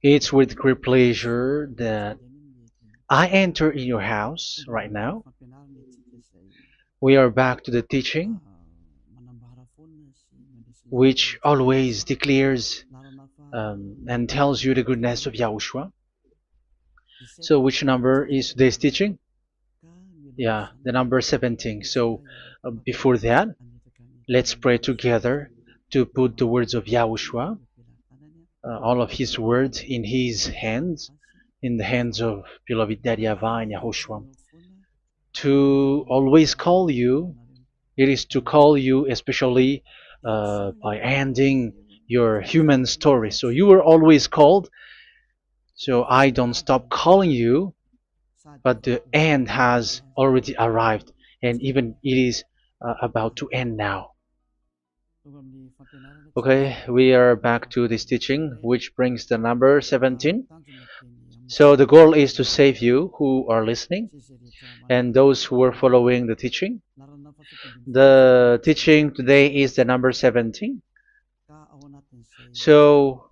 It's with great pleasure that I enter in your house right now. We are back to the teaching, which always declares and tells you the goodness of Yahushua. So, which number is today's teaching? Yeah, the number 17. So, before that, let's pray together to put the words of Yahushua, all of his words, in his hands, in the hands of beloved Daddy YAHVAH and Yahushua. To always call you, it is to call you especially by ending your human story. So you were always called, so I don't stop calling you, but the end has already arrived, and even it is about to end now. Okay, we are back to this teaching, which brings the number 17. So the goal is to save you who are listening and those who are following the teaching. The teaching today is the number 17. So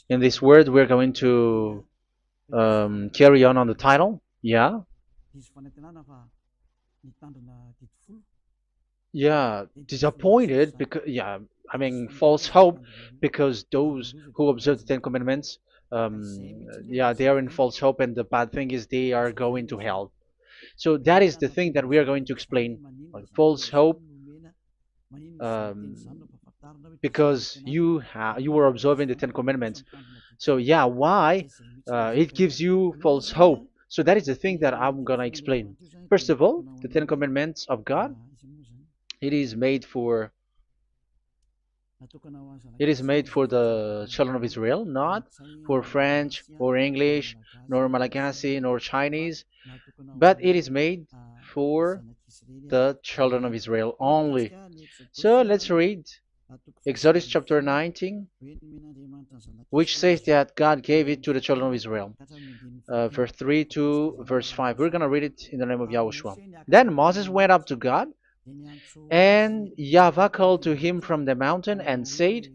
in this word, we're going to carry on the title. Yeah. Yeah, disappointed because yeah, I mean false hope because those who observe the Ten Commandments, yeah, they are in false hope, and the bad thing is they are going to hell. So that is the thing that we are going to explain, like false hope, um, because you were observing the Ten Commandments. So yeah, why it gives you false hope? So that is the thing that I'm gonna explain. First of all, the Ten Commandments of God, it is made for it is made for the children of Israel, not for French or English, nor Malagasy, nor Chinese, but it is made for the children of Israel only. So let's read Exodus chapter 19, which says that God gave it to the children of Israel. Verse 3 to verse 5. We're going to read it in the name of Yahushua. Then Moses went up to God, and YAHVAH called to him from the mountain and said,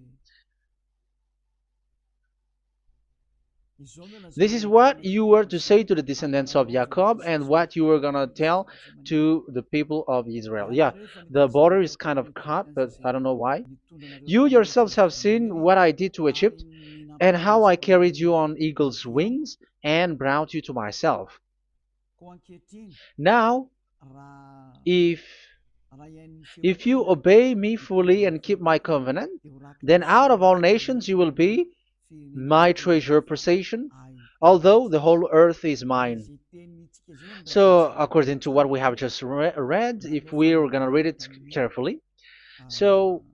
this is what you were to say to the descendants of Jacob and what you were going to tell to the people of Israel. Yeah, the border is kind of cut, but I don't know why. You yourselves have seen what I did to Egypt and how I carried you on eagle's wings and brought you to myself. Now, if you obey me fully and keep my covenant, then out of all nations you will be my treasure possession, although the whole earth is mine. So, according to what we have just read, if we're going to read it carefully, so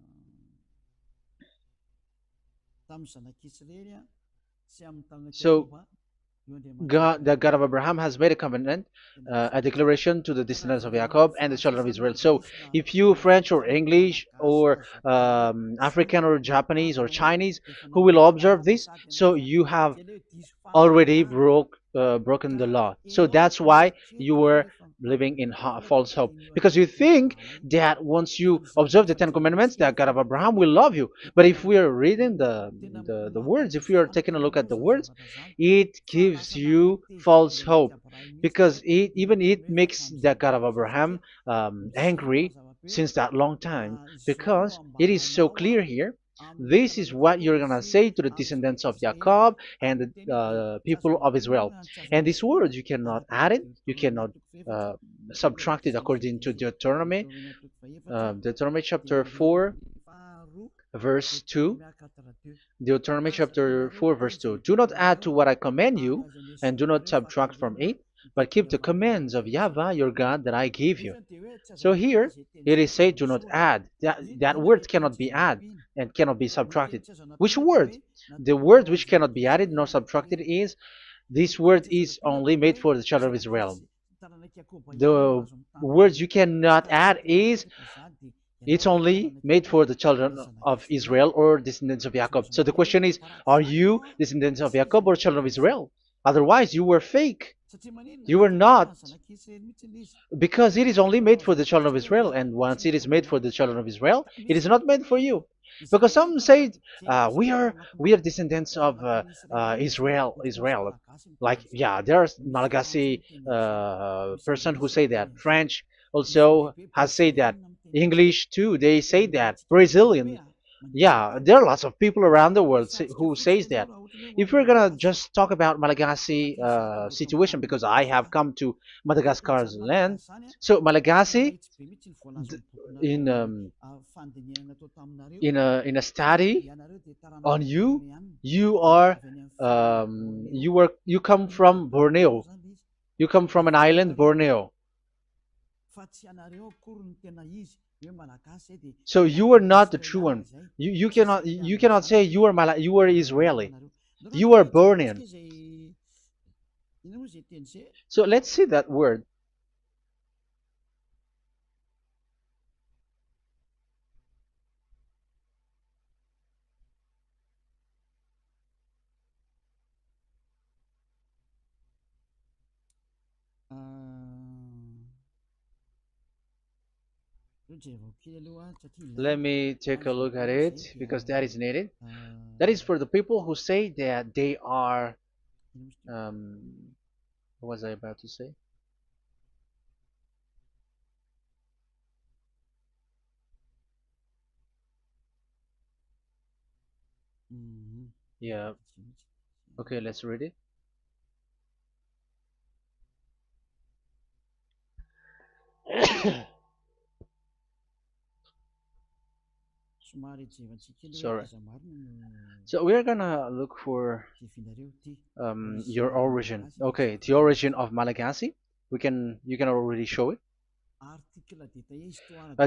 so God, the God of Abraham, has made a covenant, a declaration to the descendants of Jacob and the children of Israel. So, if you French or English or African or Japanese or Chinese who will observe this, so you have already broken the law. So that's why you were living in false hope, because you think that once you observe the Ten Commandments, that God of Abraham will love you. But if we are reading the words, if we are taking a look at the words, it gives you false hope, because even it makes the God of Abraham angry since that long time, because it is so clear here. This is what you're gonna say to the descendants of Jacob and the people of Israel. And this word, you cannot add it, you cannot uh, subtract it, according to Deuteronomy chapter 4, verse 2. Deuteronomy chapter 4, verse 2. Do not add to what I command you, and do not subtract from it, but keep the commands of YAHVAH your God that I give you. So here it is said, do not add. That word cannot be added and cannot be subtracted. Which word? The word which cannot be added nor subtracted is, this word is only made for the children of Israel. The words you cannot add is, it's only made for the children of Israel or descendants of Jacob. So the question is, are you descendants of Jacob or children of Israel? Otherwise, you were fake. You are not, because it is only made for the children of Israel, and once it is made for the children of Israel, it is not made for you. Because some say we are descendants of Israel. Like, yeah, there's Malagasy person who say that. French also has said that. English too, they say that. Brazilian, yeah, there are lots of people around the world who says that. If we're gonna just talk about Malagasy situation, because I have come to Madagascar's land, so Malagasy, d- in in a study on you, you are you come from Borneo, you come from an island, Borneo. So you are not the true one. You cannot say you are Israeli. You are born in. So let's see that word. Let me take a look at it because that is needed. That is for the people who say that they are. What was I about to say? Yeah. Okay, let's read it. Sorry. So we're gonna look for your origin. Okay, the origin of Malagasy. You can already show it.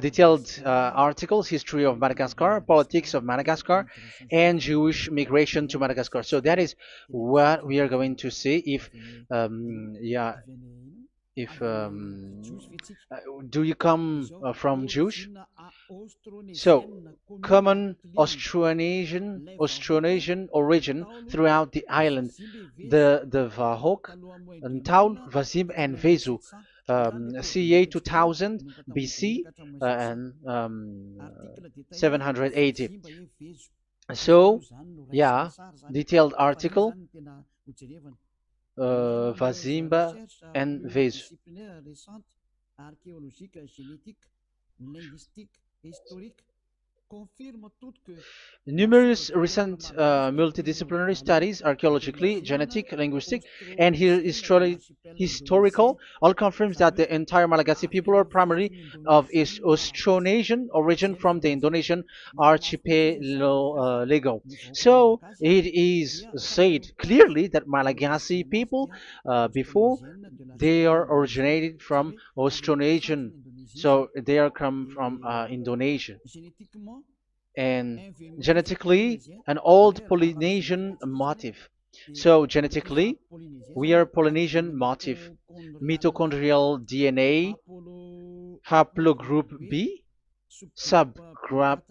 Detailed articles, history of Madagascar, politics of Madagascar, and Jewish migration to Madagascar. So that is what we are going to see. Yeah, if do you come from Jewish? So, common Austronesian origin throughout the island, the Vahok, Ntaul, Vazim, and Vezu, CA 2000 BC and 780. So, yeah, detailed article, Vazimba and Vezu. Numerous recent multidisciplinary studies, archaeologically, genetic, linguistic, and historical, all confirms that the entire Malagasy people are primarily of Austronesian origin from the Indonesian archipelago. So it is said clearly that Malagasy people, before, they are originated from Austronesian, so they are come from Indonesia, and genetically an old Polynesian motif. So genetically, we are Polynesian motif, mitochondrial DNA, haplogroup B, subgroup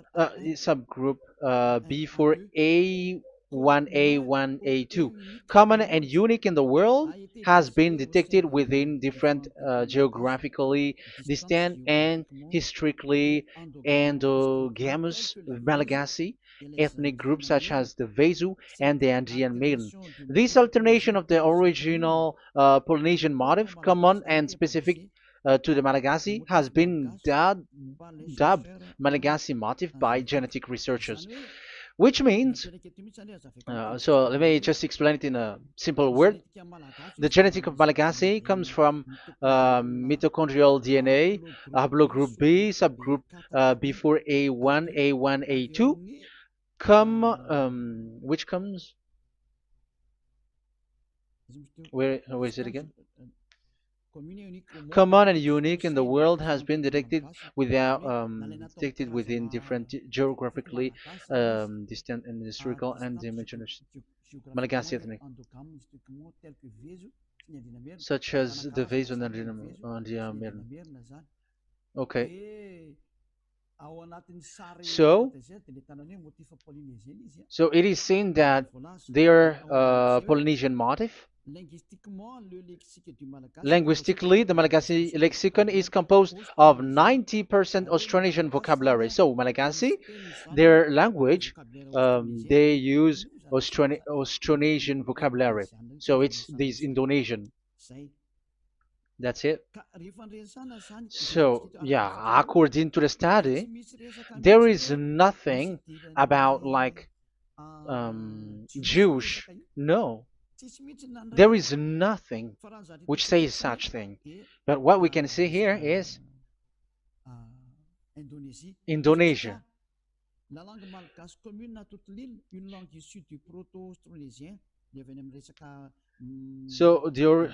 B for A1A1A2, common and unique in the world, has been detected within different geographically distant and historically endogamous Malagasy ethnic groups such as the Vezu and the Andean Maiden. This alternation of the original Polynesian motif, common and specific to the Malagasy, has been dubbed Malagasy motif by genetic researchers, which means, so let me just explain it in a simple word. The genetic of Malagasy comes from mitochondrial DNA, haplogroup B, subgroup B4A1, A1, A2, which comes, where is it again? Common and unique in the world, has been detected within different geographically distant and historical and dimensional Malagasy ethnic, such as the Vezo and the Mirna. Okay. So, so it is seen that their Polynesian motif. Linguistically, the Malagasy lexicon is composed of 90% Austronesian vocabulary. So, Malagasy, their language, they use Austronesian vocabulary. So, it's this Indonesian. That's it. So, yeah, according to the study, there is nothing about like Jewish. No, there is nothing which says such thing. But what we can see here is Indonesia. So the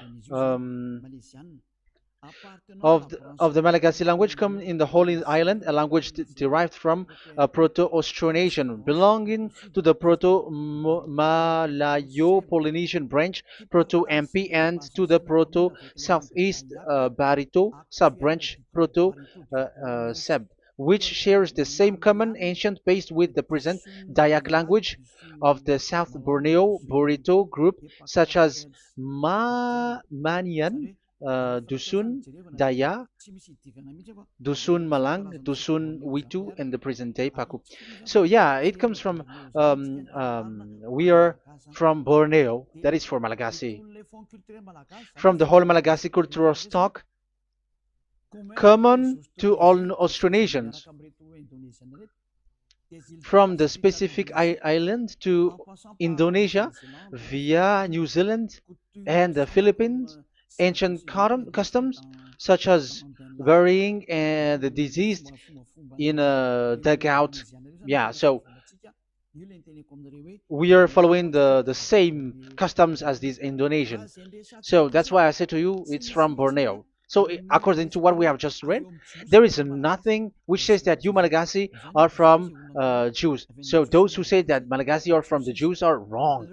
of the Malagasy language come in the Holy Island, a language derived from Proto-Austronesian, belonging to the Proto-Malayo-Polynesian branch, Proto-MP, and to the Proto-Southeast Barito sub-branch, Proto-Seb, which shares the same common ancient base with the present Dayak language of the South Borneo Burrito group, such as Manian, Dusun, Daya, Dusun Malang, Dusun Witu, and the present day Paku. So yeah, it comes from we are from Borneo, that is for Malagasy. From the whole Malagasy cultural stock, common to all Austronesians, from the specific island to Indonesia via New Zealand and the Philippines, ancient customs such as burying and the deceased in a dugout. Yeah, so we are following the same customs as these Indonesian. So that's why I said to you it's from Borneo. So according to what we have just read, there is nothing which says that you Malagasy are from Jews. So those who say that Malagasy are from the Jews are wrong.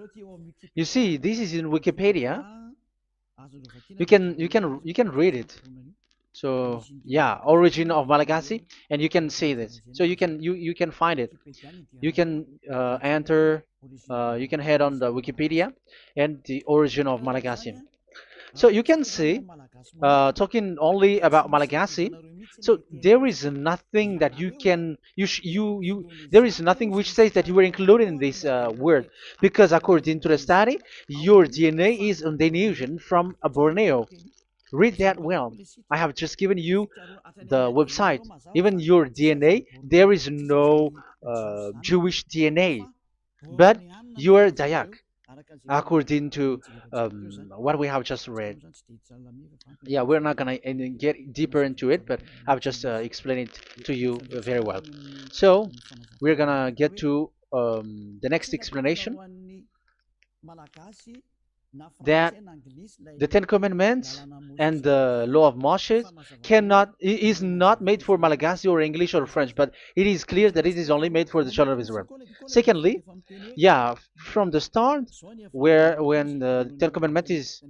You see, this is in Wikipedia. You can read it. So yeah, origin of Malagasy, and you can see this. So you can find it. You can enter. You can head on the Wikipedia and the origin of Malagasy. So you can see, talking only about Malagasy. So there is nothing that you can you there is nothing which says that you were included in this word, because according to the study, your DNA is Indonesian from Borneo. Read that well. I have just given you the website. Even your DNA, there is no Jewish DNA, but you are Dayak, according to what we have just read. Yeah, we're not gonna get deeper into it, but I've just explained it to you very well. So we're gonna get to the next explanation, that the Ten Commandments and the Law of Moshe is not made for Malagasy or English or French, but it is clear that it is only made for the children of Israel. Secondly, yeah, from the start, where when the Ten Commandments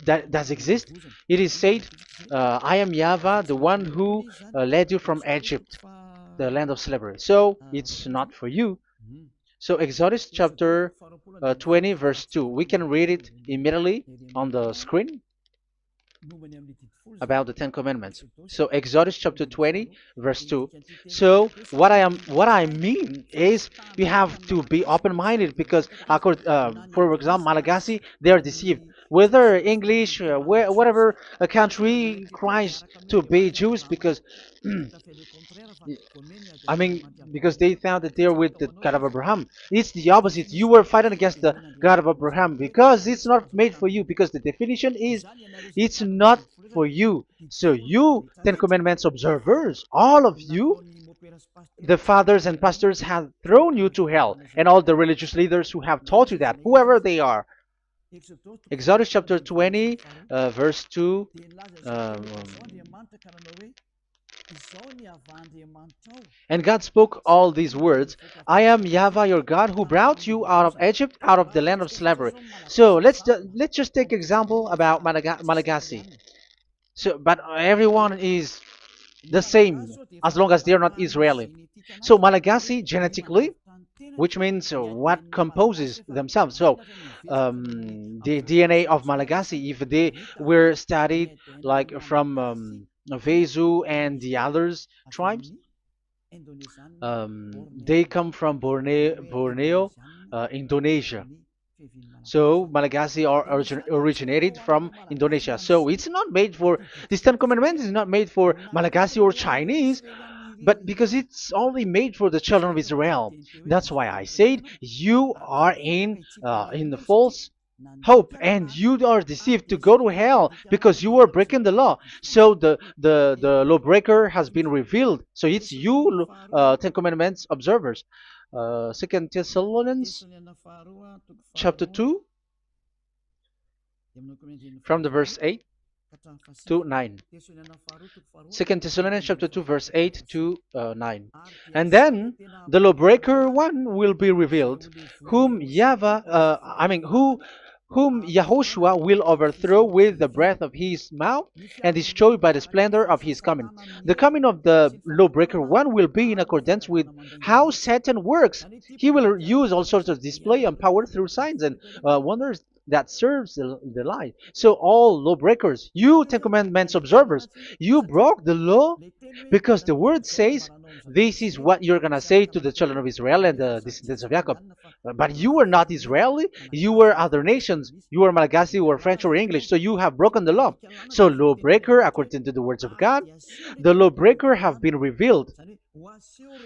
that does exist, it is said, "I am YAHVAH, the one who led you from Egypt, the land of slavery." So it's not for you. So Exodus chapter 20 verse 2. We can read it immediately on the screen about the Ten Commandments. So Exodus chapter 20 verse 2. So what I mean is we have to be open-minded, because for example, Malagasy, they are deceived. Whether English, whatever a country tries to be Jews, because I mean, because they found that they're with the God of Abraham. It's the opposite. You were fighting against the God of Abraham, because it's not made for you. Because the definition is, it's not for you. So you, Ten Commandments observers, all of you, the fathers and pastors have thrown you to hell, and all the religious leaders who have taught you that, whoever they are. Exodus chapter 20, verse 2. And God spoke all these words: "I am YAHVAH your God, who brought you out of Egypt, out of the land of slavery." So let's just take example about Malagasy. So, but everyone is the same as long as they are not Israeli. So Malagasy genetically, which means what composes themselves. So the DNA of Malagasy, if they were studied like from Vezu and the others tribes, they come from Borneo, Indonesia. So Malagasy are originated from Indonesia. So it's not made for this Ten Commandments is not made for Malagasy or Chinese, but because it's only made for the children of Israel. That's why I said you are in the false hope and you are deceived to go to hell because you are breaking the law. So the lawbreaker has been revealed. So it's you, Ten Commandments observers. Second Thessalonians chapter 2 from the verse 8 to 9. Second Thessalonians chapter 2 verse 8 to 9. And then the lawbreaker one will be revealed, whom whom Yahushua will overthrow with the breath of his mouth and destroy by the splendor of his coming. The coming of the lawbreaker one will be in accordance with how Satan works. He will use all sorts of display and power through signs and wonders that serves the lie. So all lawbreakers, you Ten Commandments observers, you broke the law because the word says this is what you're gonna say to the children of Israel and the descendants of Jacob. But you were not Israeli, you were other nations, you were Malagasy or French or English, so you have broken the law. So lawbreaker, according to the words of God, the lawbreaker have been revealed.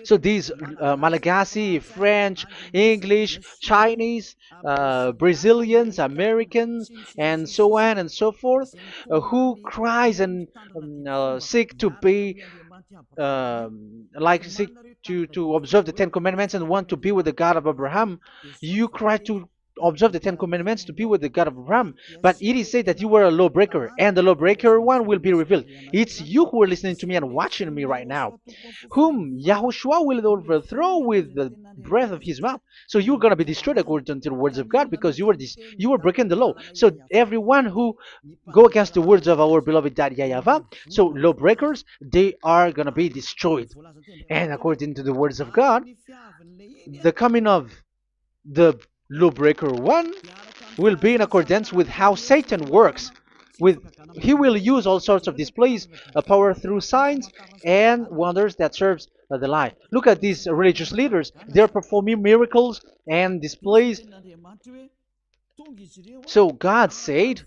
So these Malagasy, French, English, Chinese, Brazilians, Americans, and so on and so forth, who cries and seek to be seek to observe the Ten Commandments and want to be with the God of Abraham. You cry to observe the Ten Commandments to be with the God of Abraham, but it is said that you were a lawbreaker, and the lawbreaker one will be revealed. It's you who are listening to me and watching me right now, whom Yahushua will overthrow with the breath of his mouth. So you're going to be destroyed according to the words of God because you were breaking the law. So everyone who go against the words of our beloved Daddy YAHVAH, so lawbreakers, they are going to be destroyed. And according to the words of God, the coming of the lawbreaker one will be in accordance with how Satan works. He will use all sorts of displays, power through signs and wonders that serves the lie. Look at these religious leaders; they're performing miracles and displays. So God said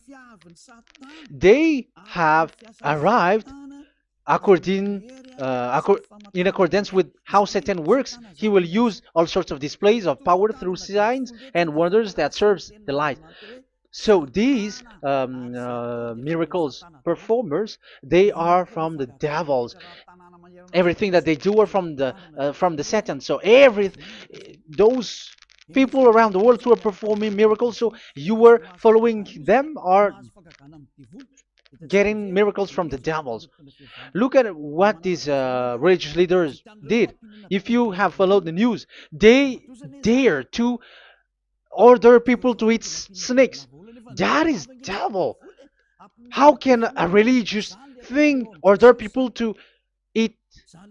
they have arrived in accordance with how Satan works. He will use all sorts of displays of power through signs and wonders that serves the light. So these miracles performers, they are from the devils. Everything that they do are from the Satan. So those people around the world who are performing miracles, so you were following them, are getting miracles from the devils. Look at what these religious leaders did. If you have followed the news, they dare to order people to eat snakes. That is devil. How can a religious thing order people to eat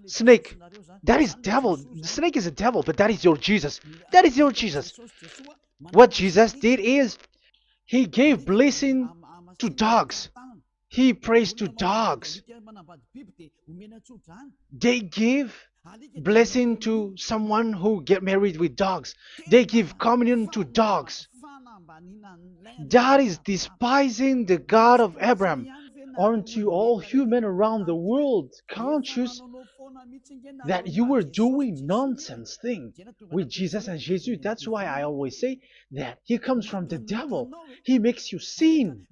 snake? That is devil. The snake is a devil, but that is your Jesus. That is your Jesus. What Jesus did is he gave blessing to dogs. He prays to dogs. They give blessing to someone who get married with dogs. They give communion to dogs. That is despising the God of Abraham. Aren't you all human around the world conscious that you were doing nonsense thing with Jesus and Jesus? That's why I always say that he comes from the devil. He makes you sin.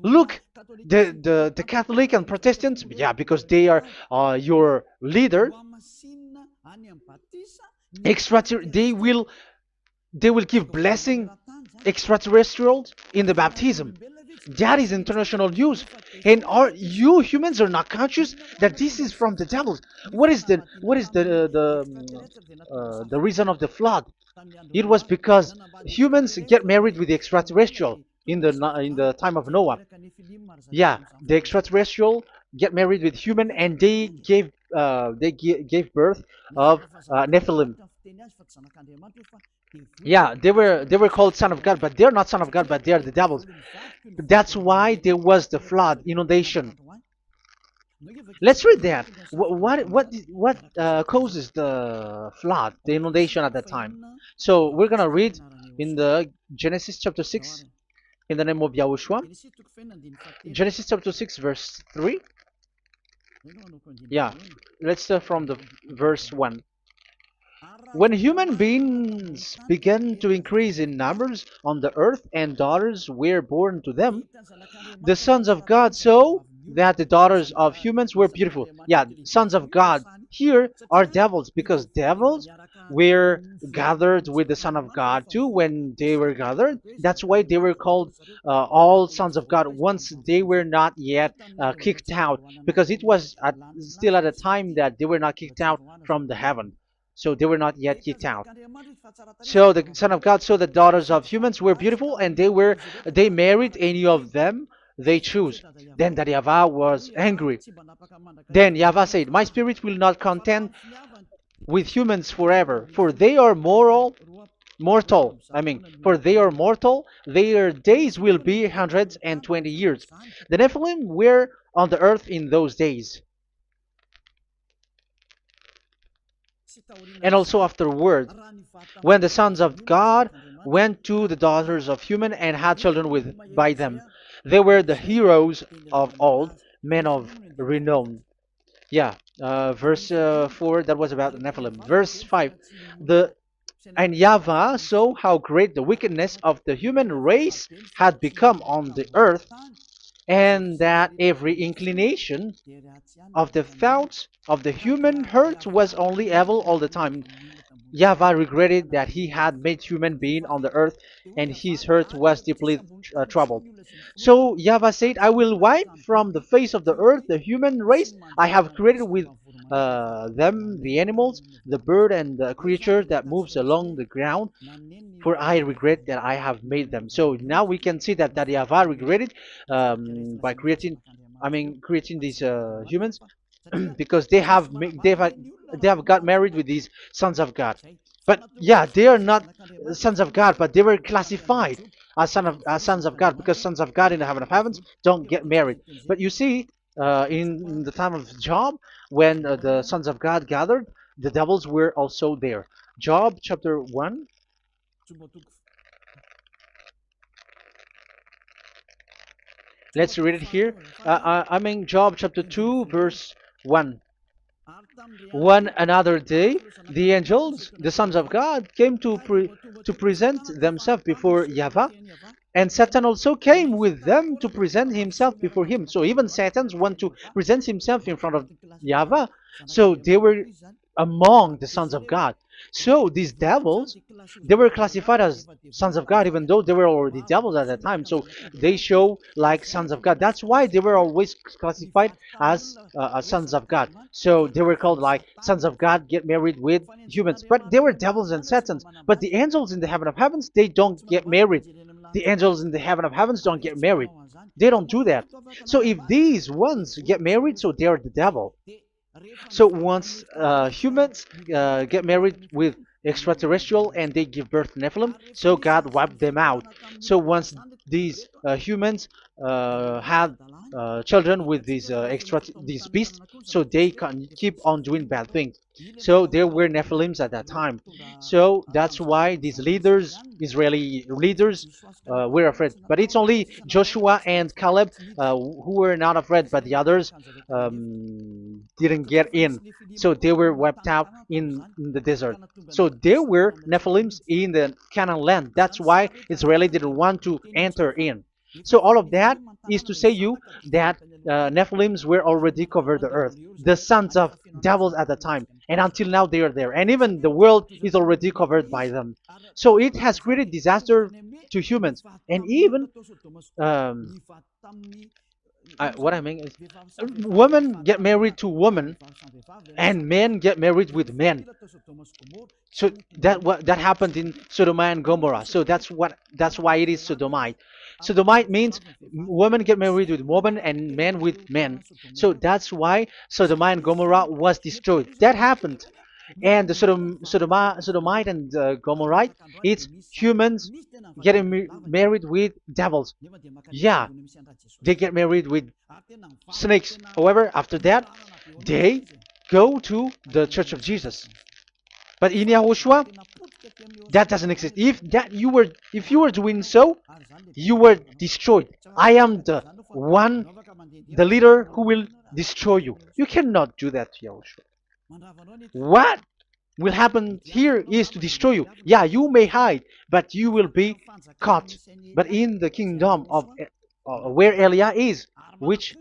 Look, the Catholic and Protestants, yeah, because they are your leader. They will give blessing extraterrestrials in the baptism. That is international news, and you humans are not conscious that this is from the devil. What is the reason of the flood? It was because humans get married with the extraterrestrial in the time of Noah. Yeah, the extraterrestrial get married with human, and they gave birth of Nephilim. Yeah, they were called son of God, but they're not son of God, but they are the devils. That's why there was the flood, inundation. Let's read that. What causes the flood, the inundation at that time? So we're gonna read in the Genesis chapter 6 in the name of Yahushua. Genesis chapter 6 verse 3. Yeah, let's start from the verse 1. When human beings began to increase in numbers on the earth and daughters were born to them, the sons of God saw that the daughters of humans were beautiful. Yeah, sons of God here are devils, because devils were gathered with the Son of God too when they were gathered. That's why they were called all sons of God once they were not yet kicked out, because it was still at a time that they were not kicked out from the heaven. So they were not yet kicked out. So the Son of God saw the daughters of humans were beautiful, and they married any of them they choose. Then that YAHVAH was angry. Then YAHVAH said, "My spirit will not contend with humans forever, for they are mortal. For they are mortal. Their days will be 120 years. The Nephilim were on the earth in those days, and also afterward, when the sons of God went to the daughters of human and had children with by them. They were the heroes of old, men of renown." Yeah, verse 4, that was about the Nephilim. Verse 5, the and YAHVAH saw how great the wickedness of the human race had become on the earth, and that every inclination of the thoughts of the human heart was only evil all the time. YAHVAH regretted that he had made human being on the earth, and his heart was deeply troubled. So YAHVAH said, "I will wipe from the face of the earth the human race I have created, with them the animals, the bird, and the creature that moves along the ground, for I regret that I have made them." So now we can see that YAHVAH regretted by creating these humans, because they have got married with these sons of God. But yeah, they are not sons of God, but they were classified as sons of God, because sons of God in the heaven of heavens don't get married. But you see, in the time of Job, when the sons of God gathered, the devils were also there. Job chapter 1. Let's read it here. Job chapter 2, verse 1. One another day, the angels, the sons of God, came to present themselves before YAHVAH, and Satan also came with them to present himself before him. So even Satan want to present himself in front of YAHVAH. So they were among the sons of God. So these devils, they were classified as sons of God, even though they were already devils at that time. So they show like sons of God. That's why they were always classified as sons of God. So they were called like sons of God get married with humans. But they were devils and satans. But the angels in the heaven of heavens, they don't get married. The angels in the heaven of heavens don't get married. They don't do that. So if these ones get married, so they're the devil. So once humans get married with extraterrestrial and they give birth to Nephilim, so God wiped them out. So once these humans had children with these beasts, so they can keep on doing bad things. So there were Nephilims at that time. So that's why these leaders, Israeli leaders, were afraid. But it's only Joshua and Caleb who were not afraid, but the others didn't get in. So they were wiped out in the desert. So there were Nephilims in the Canaan land. That's why Israeli didn't want to enter in. So all of that is to say you that Nephilims were already covered the earth, the sons of devils at the time, and until now they are there, and even the world is already covered by them. So it has created disaster to humans, and even um, what I mean is, women get married to women, and men get married with men. So that happened in Sodom and Gomorrah. So that's why it is sodomite. Sodomite means women get married with women and men with men. So that's why Sodom and Gomorrah was destroyed. That happened. And the Sodomite and Gomorrite, it's humans getting married with devils. Yeah, they get married with snakes. However, after that, they go to the Church of Jesus. But in Yahushua, that doesn't exist. If you were doing so, you were destroyed. I am the one, the leader who will destroy you. You cannot do that to Yahushua. What will happen here is to destroy you. Yeah, you may hide, but you will be caught. But in the kingdom of where Elia is, which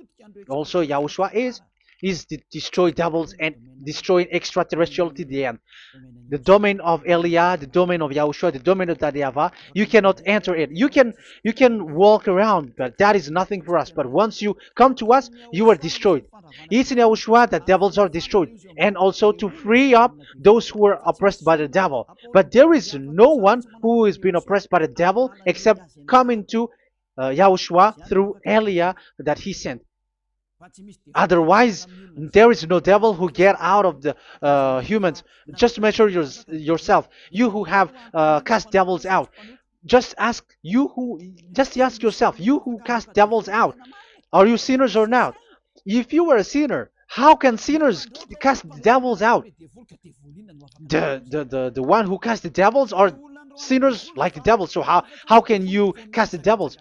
also Yahushua is to destroy devils and destroy extraterrestrial to the end. The domain of Elia, the domain of Yahushua, the domain of YAHVAH, you cannot enter it. You can walk around, but that is nothing for us. But once you come to us, you are destroyed. It's in Yahushua that devils are destroyed, and also to free up those who are oppressed by the devil. But there is no one who is being oppressed by the devil except coming to Yahushua through Elia that he sent. Otherwise, there is no devil who get out of the humans. Just measure yourself. You who have cast devils out. Just ask you who. Just ask yourself. You who cast devils out. Are you sinners or not? If you were a sinner, how can sinners cast devils out? The one who cast the devils are sinners like the devil. So how can you cast the devils?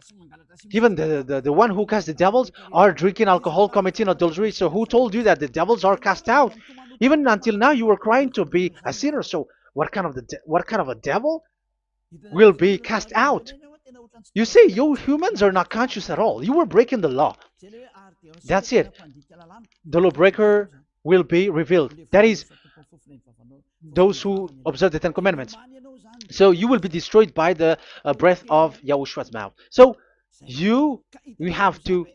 Even the one who cast the devils are drinking alcohol, committing adultery. So who told you that the devils are cast out? Even until now, you were crying to be a sinner. So what kind of a devil will be cast out? You see, you humans are not conscious at all. You were breaking the law. That's it. The lawbreaker will be revealed. That is, those who observe the Ten Commandments. So you will be destroyed by the breath of Yahushua's mouth. So you have to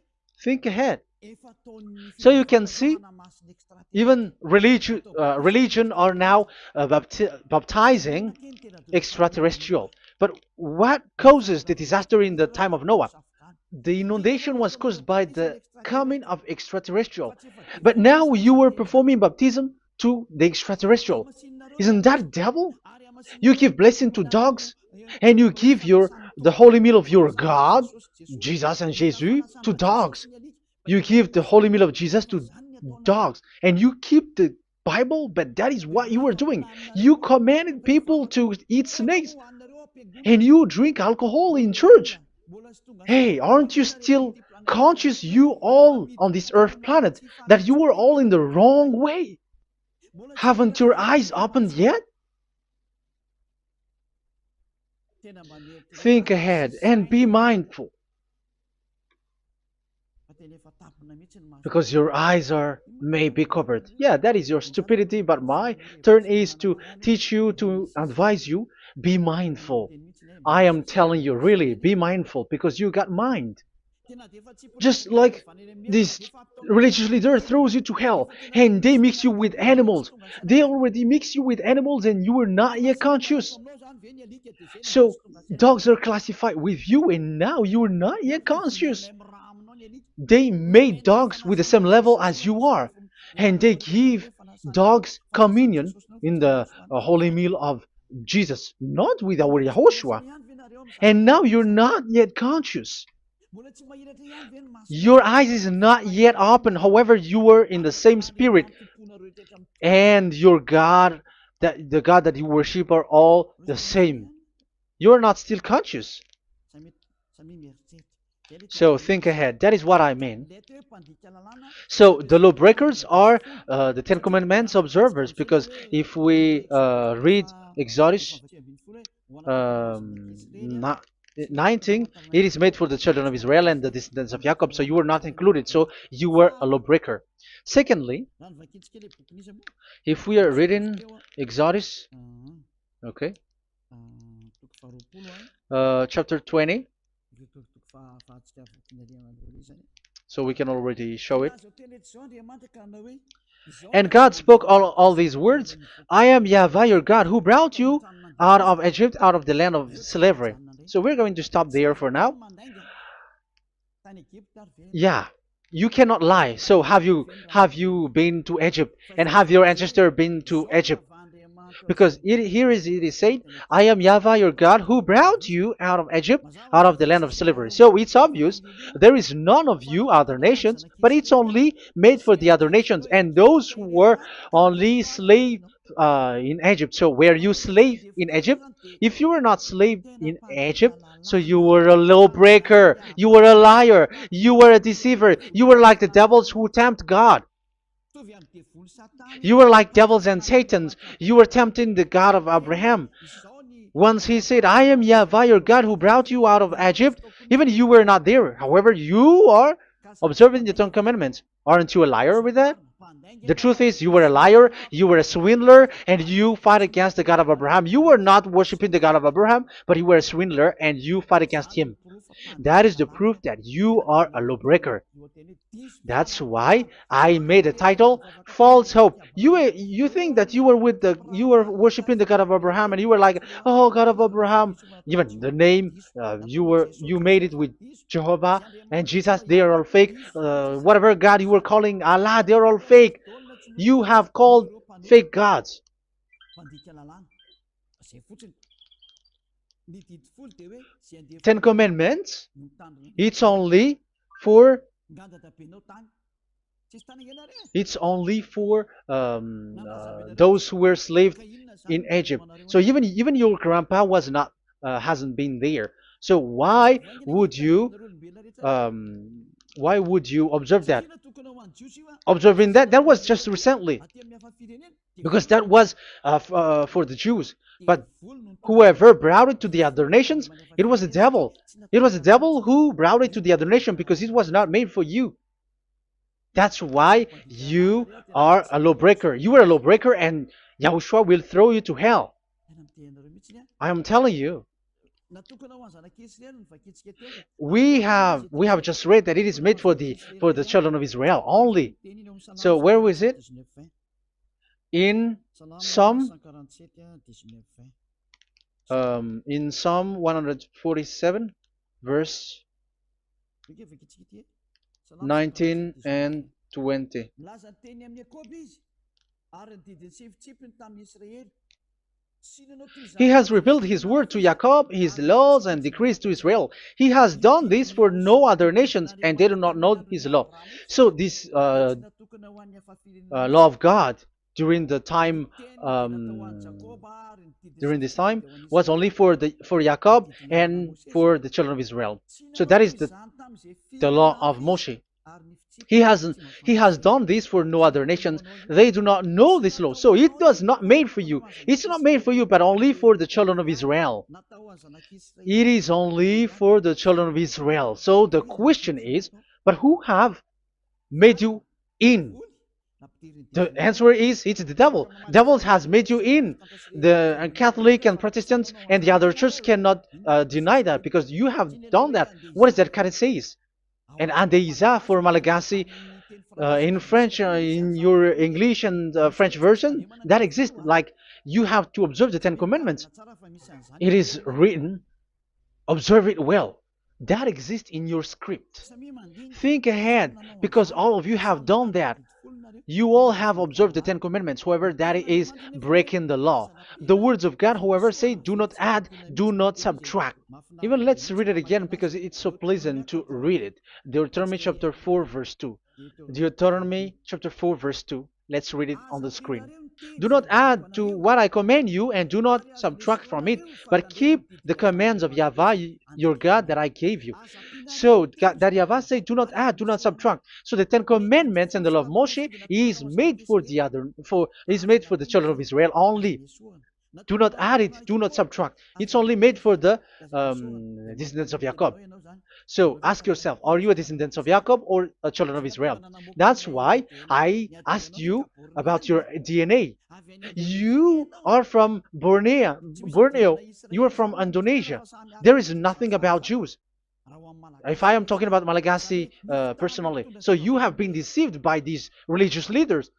think ahead. So you can see, even religion are now baptizing extraterrestrial. But what causes the disaster in the time of Noah? The inundation was caused by the coming of extraterrestrial. But now you were performing baptism to the extraterrestrial. Isn't that devil? You give blessing to dogs, and you give the holy meal of your God, Jesus and Jesus, to dogs. You give the holy meal of Jesus to dogs, and you keep the Bible, but that is what you were doing. You commanded people to eat snakes, and you drink alcohol in church. Hey, aren't you still conscious, you all on this earth planet, that you were all in the wrong way? Haven't your eyes opened yet? Think ahead and be mindful, because your eyes are may be covered. Yeah, that is your stupidity, but my turn is to teach you, to advise you. Be mindful. I am telling you, really, be mindful, because you got mind. Just like this religious leader throws you to hell and they mix you with animals. They already mix you with animals and you are not yet conscious. So dogs are classified with you and now you are not yet conscious. They made dogs with the same level as you are, and they give dogs communion in the holy meal of Jesus, not with our Yahushua. And now you're not yet conscious. Your eyes is not yet open. However, you were in the same spirit, and your God, that the God that you worship, are all the same. You are not still conscious. So think ahead. That is what I mean. So the lawbreakers are the Ten Commandments observers, because if we read Exodus 19, it is made for the children of Israel and the descendants of Jacob, so you were not included, so you were a lawbreaker. Secondly, if we are reading Exodus, okay, chapter 20, So we can already show it. And God spoke all these words. I am Yahweh your God who brought you out of Egypt, out of the land of slavery. So we're going to stop there for now. Yeah, you cannot lie. So have you been to Egypt, and have your ancestor been to Egypt? Because it is said, I am Yahweh your God who brought you out of Egypt, out of the land of slavery. So it's obvious there is none of you other nations, but it's only made for the other nations and those who were only slave in Egypt. So were you slave in Egypt? If you were not slave in Egypt, so you were a lawbreaker, you were a liar, you were a deceiver, you were like the devils who tempt God. You were like devils and Satans. You were tempting the God of Abraham. Once he said, I am Yahweh your God who brought you out of Egypt, even you were not there. However, you are observing the Ten Commandments. Aren't you a liar with that? The truth is, you were a liar, you were a swindler, and you fight against the God of Abraham. You were not worshiping the God of Abraham, but you were a swindler and you fight against him. That is the proof that you are a lawbreaker. That's why I made a title, False Hope. You think that you were worshiping the God of Abraham, and you were like, oh, God of Abraham. Even the name, you made it with Jehovah and Jesus. They are all fake. Whatever God you were calling Allah, they are all fake. You have called fake gods. Ten Commandments. It's only for those who were slaves in Egypt. So even your grandpa was not hasn't been there. So why would you observe that? Observing that was just recently, because that was for the Jews. But whoever brought it to the other nations, it was the devil. It was the devil who brought it to the other nation because it was not made for you. That's why you are a lawbreaker. You are a lawbreaker, and Yahushua will throw you to hell. I am telling you. We have just read that it is made for the children of Israel only. So where was it? In Psalm 147, verse 19 and 20. He has revealed his word to Jacob, his laws and decrees to Israel. He has done this for no other nations, and they do not know his law. So this law of God during the time during this time was only for Jacob and for the children of Israel. So that is the law of Moshe. He has done this for no other nations. They do not know this law. So it was not made for you. It's not made for you, but only for the children of Israel. It is only for the children of Israel. So the question is, but who have made you in? The answer is, it's the devil. Devil has made you in. The Catholic and Protestants and the other churches cannot deny that, because you have done that. What is that kind of says? And Andeiza for Malagasy, in French, in your English and French version, that exists. Like, you have to observe the Ten Commandments. It is written, observe it well. That exists in your script. Think ahead, because all of you have done that. You all have observed the Ten Commandments. However, that is breaking the law. The words of God, however, say, do not add, do not subtract. Even let's read it again, because it's so pleasant to read it. Deuteronomy chapter 4, verse 2. Deuteronomy chapter 4, verse 2. Let's read it on the screen. Do not add to what I command you, and do not subtract from it, but keep the commands of Yahweh, your God, that I gave you. So that Yahweh said, do not add, do not subtract. So the Ten Commandments and the law of Moshe is made for the children of Israel only. Do not add it, do not subtract. It's only made for the descendants of Jacob. So ask yourself, are you a descendant of Jacob or a children of Israel? That's why I asked you about your DNA. You are from Borneo. You are from Indonesia. There is nothing about Jews. If I am talking about Malagasy personally, so you have been deceived by these religious leaders,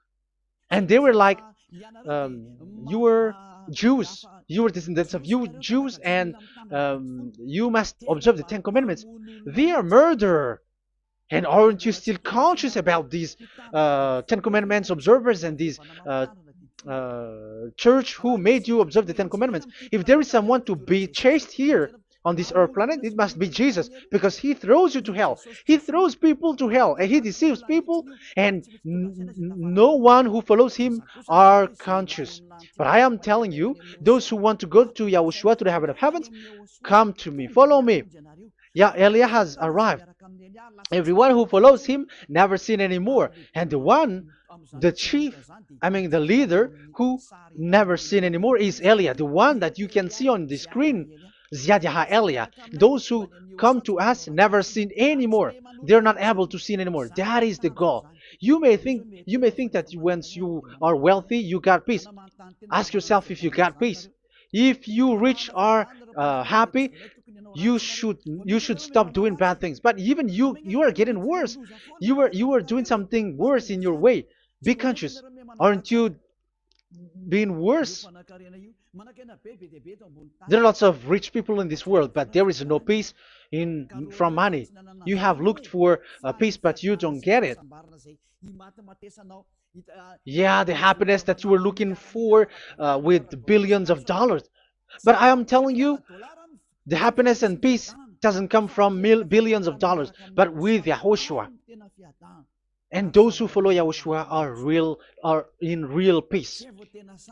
and they were like, you were Jews, you were descendants of you Jews, and you must observe the Ten Commandments. They are murderer. And aren't you still conscious about these Ten Commandments observers and these church who made you observe the Ten Commandments? If there is someone to be chased here on this earth planet, it must be Jesus, because he throws you to hell. He throws people to hell, and he deceives people, and no one who follows him are conscious. But I am telling you, those who want to go to Yahushua, to the heaven of heavens, come to me, follow me. Yeah, Eliah has arrived. Everyone who follows him never sin anymore. And the chief, the leader who never sin anymore is Eliah, the one that you can see on the screen. Ziyadah Eliah. Those who come to us never sin anymore. They're not able to sin anymore. That is the goal. You may think that once you are wealthy, you got peace. Ask yourself if you got peace. If you rich are happy, you should stop doing bad things. But even you are getting worse. You are doing something worse in your way. Be conscious. Aren't you being worse? There are lots of rich people in this world, but there is no peace from money. You have looked for peace, but you don't get it. Yeah, the happiness that you were looking for with billions of dollars. But I am telling you, the happiness and peace doesn't come from billions of dollars, but with Yahushua. And those who follow Yahushua are in real peace.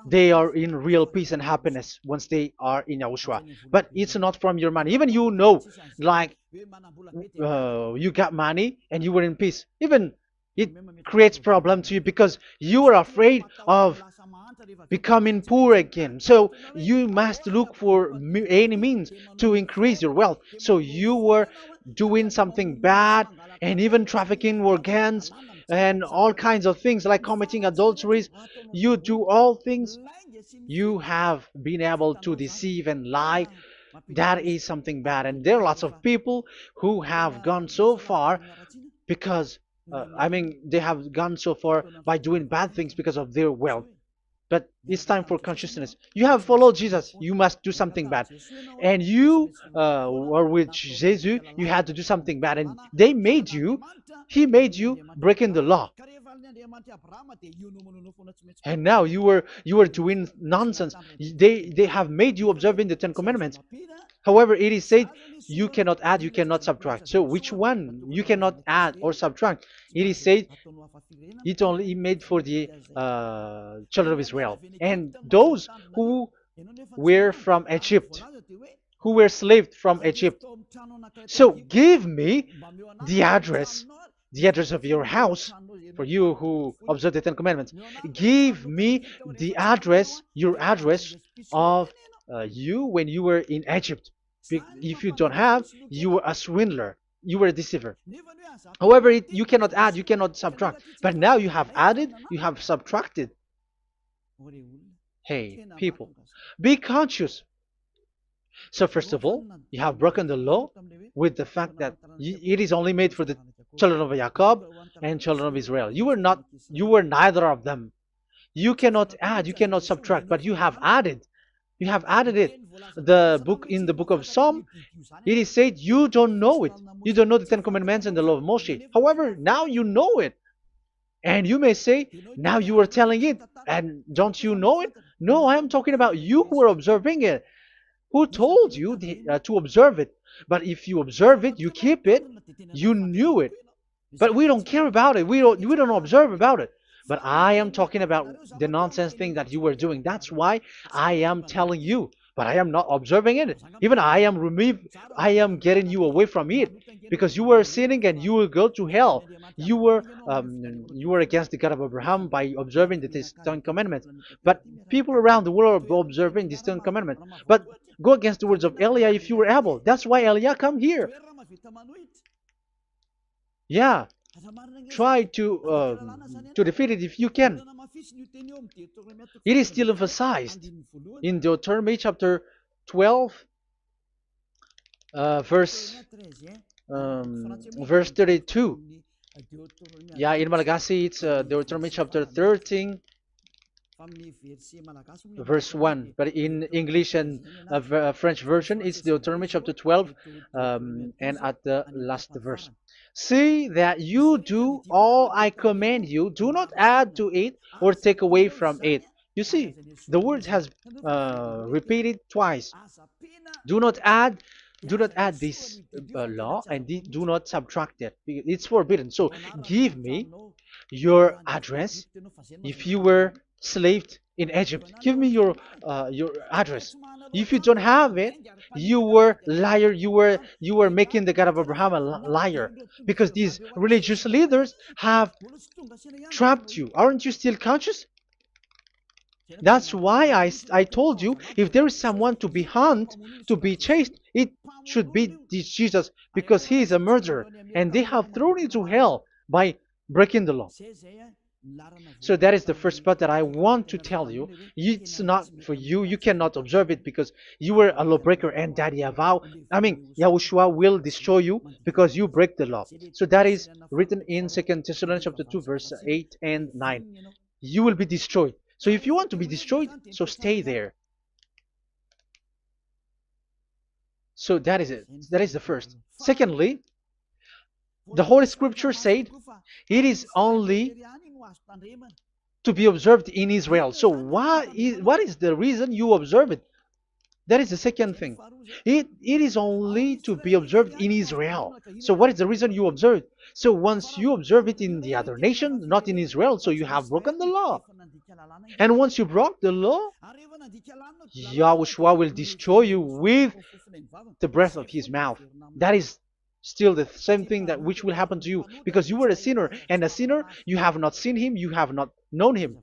They are in real peace and happiness once they are in Yahushua. But it's not from your money. Even like you got money and you were in peace. Even it creates problem to you because you are afraid of becoming poor again. So you must look for any means to increase your wealth. So you were doing something bad and even trafficking organs and all kinds of things like committing adulteries. You do all things. You have been able to deceive and lie. That is something bad. And there are lots of people who have gone so far because they have gone so far by doing bad things because of their wealth. But it's time for consciousness. You have followed Jesus, you must do something bad. And you were with Jesus, you had to do something bad. And he made you breaking the law. And now you were doing nonsense. They have made you observing the Ten Commandments. However, it is said you cannot add, you cannot subtract. So which one you cannot add or subtract? It is said it only made for the children of Israel and those who were from Egypt, who were slaved from Egypt. So give me the address of your house, for you who observe the Ten Commandments. Give me the address, your address of you when you were in Egypt. If you don't have, you were a swindler, you were a deceiver. However, you cannot add, you cannot subtract. But now you have added, you have subtracted. Hey, people, be conscious. So first of all, you have broken the law with the fact that it is only made for the children of Jacob and children of Israel. You were neither of them. You cannot add, you cannot subtract, but you have added. You have added it. In the book of Psalm, it is said you don't know it. You don't know the Ten Commandments and the law of Moshe. However, now you know it. And you may say, now you are telling it, and don't you know it? No, I am talking about you who are observing it. Who told you to observe it? But if you observe it, you keep it, you knew it. But we don't care about it. We don't observe about it. But I am talking about the nonsense thing that you were doing. That's why I am telling you. But I am not observing it. Even I am getting you away from it. Because you were sinning and you will go to hell. You were against the God of Abraham by observing the Ten Commandments. But people around the world are observing the Ten Commandments. But go against the words of Eliah if you were able. That's why Eliah come here. Yeah. Try to defeat it if you can. It is still emphasized in Deuteronomy chapter 12, verse verse 32. Yeah, in Malagasy it's Deuteronomy chapter 13 verse 1, but in English and French version it's Deuteronomy chapter 12, and at the last verse. See that you do all I command you, do not add to it or take away from it. You see, the word has repeated twice. Do not add, do not add this law, and do not subtract it. It's forbidden. So give me your address. If you were slaved in Egypt, give me your address. If you don't have it, you were liar. You were making the God of Abraham a liar, because these religious leaders have trapped you. Aren't you still conscious? That's why I told you, if there is someone to be hunted, to be chased, it should be this Jesus, because he is a murderer and they have thrown him to hell by breaking the law. So that is the first part that I want to tell you. It's not for you. You cannot observe it because you were a lawbreaker, and that Yahushua will destroy you because you break the law. So that is written in 2 Thessalonians chapter 2, verse 8 and 9. You will be destroyed. So if you want to be destroyed, so stay there. So that is it. That is the first. Secondly, the Holy Scripture said it is only to be observed in Israel. So what is the reason you observe it? That is the second thing. It is only to be observed in Israel. So what is the reason you observe it? So once you observe it in the other nation, not in Israel, so you have broken the law. And once you broke the law, Yahushua will destroy you with the breath of his mouth. That is still the same thing that which will happen to you, because you were a sinner, and a sinner, you have not seen him, you have not known him.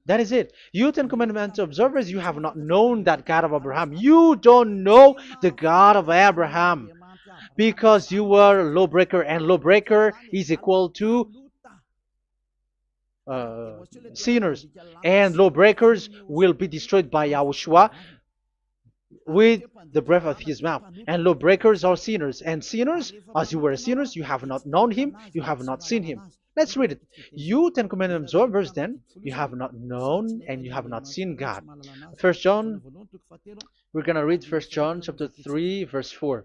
That is it. You Ten Commandments observers, you have not known that God of Abraham. You don't know the God of Abraham because you were a lawbreaker, and lawbreaker is equal to sinners, and lawbreakers will be destroyed by Yahushua with the breath of his mouth. And lawbreakers are sinners, and sinners, as you were sinners, you have not known him, you have not seen him. Let's read it. You Ten Commandments observers, then, you have not known and you have not seen God. First John, we're going to read 1 John chapter 3, verse 4.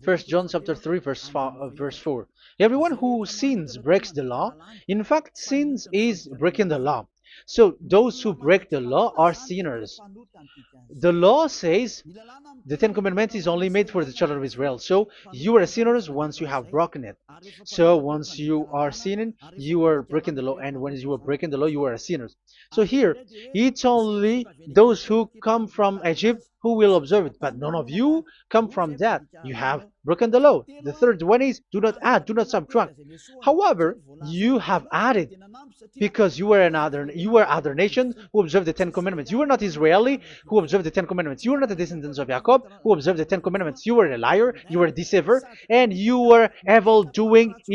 1 John chapter 3, verse 4. Everyone who sins breaks the law. In fact, sins is breaking the law. So those who break the law are sinners. The law says the Ten Commandments is only made for the children of Israel. So you are sinners once you have broken it. So once you are sinning, you are breaking the law. And when you are breaking the law, you are a sinner. So here, it's only those who come from Egypt who will observe it. But none of you come from that. You have broken the law. The third one is do not add, do not subtract. However, you have added because you were other nations who observed the Ten Commandments. You were not Israeli who observed the Ten Commandments. You were not the descendants of Jacob who observed the Ten Commandments. You were a liar, you were a deceiver, and you were evil-doers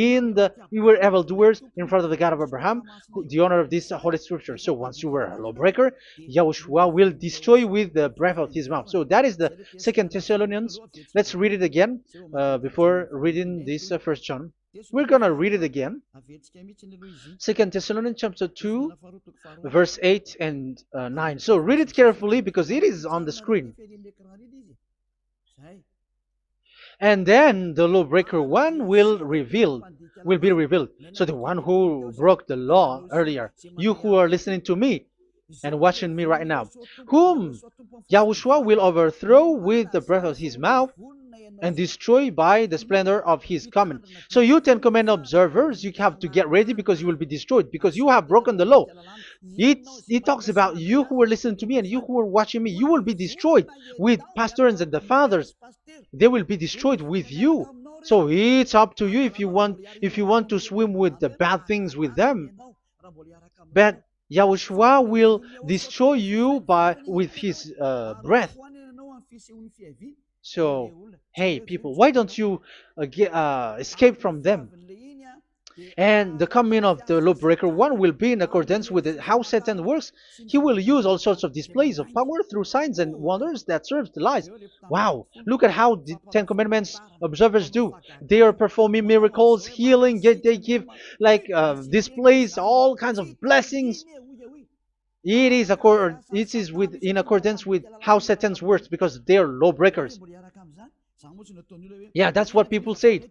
in front of the God of Abraham, the honor of this Holy Scripture. So once you were a lawbreaker, Yahushua will destroy you with the breath of his mouth. So that is the 2 Thessalonians. Let's read it again before reading this 1 John. We're going to read it again. 2 Thessalonians chapter 2, verse 8 and 9. So read it carefully because it is on the screen. And then the lawbreaker one will be revealed. So the one who broke the law earlier, you who are listening to me and watching me right now, whom Yahushua will overthrow with the breath of his mouth and destroy by the splendor of his coming. So you Ten Commandment observers, you have to get ready because you will be destroyed because you have broken the law. It talks about you who are listening to me and you who are watching me. You will be destroyed with pastors and the fathers. They will be destroyed with you. So it's up to you if you want to swim with the bad things with them. But Yahushua will destroy you with his breath. So, hey people, why don't you escape from them? And the coming of the lawbreaker one will be in accordance with how Satan works. He will use all sorts of displays of power through signs and wonders that serve the lies. Wow, look at how the Ten Commandments observers do. They are performing miracles, healing, yet they give like displays, all kinds of blessings. It is in accordance with how Satan works because they are lawbreakers. Yeah, that's what people say.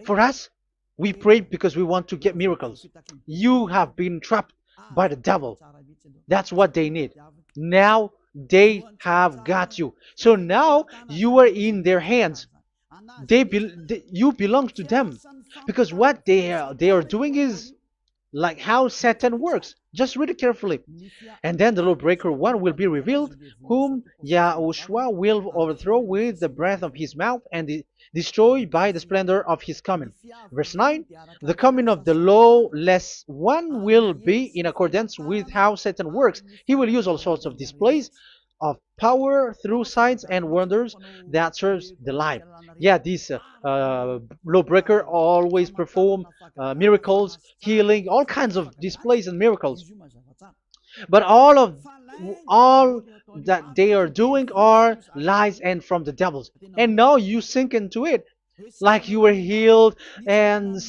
For us, we pray because we want to get miracles. You have been trapped by the devil. That's what they need. Now they have got you. So now you are in their hands. You belong to them because what they are doing is like how Satan works. Just read it carefully. And then the lawbreaker one will be revealed, whom YAHOSHUAH will overthrow with the breath of his mouth and destroy by the splendor of his coming. Verse 9, the coming of the lawless one will be in accordance with how Satan works. He will use all sorts of displays of power through signs and wonders that serves the lie. Yeah, this lawbreaker always perform miracles, healing, all kinds of displays and miracles. But all that they are doing are lies and from the devils. And now you sink into it like you were healed and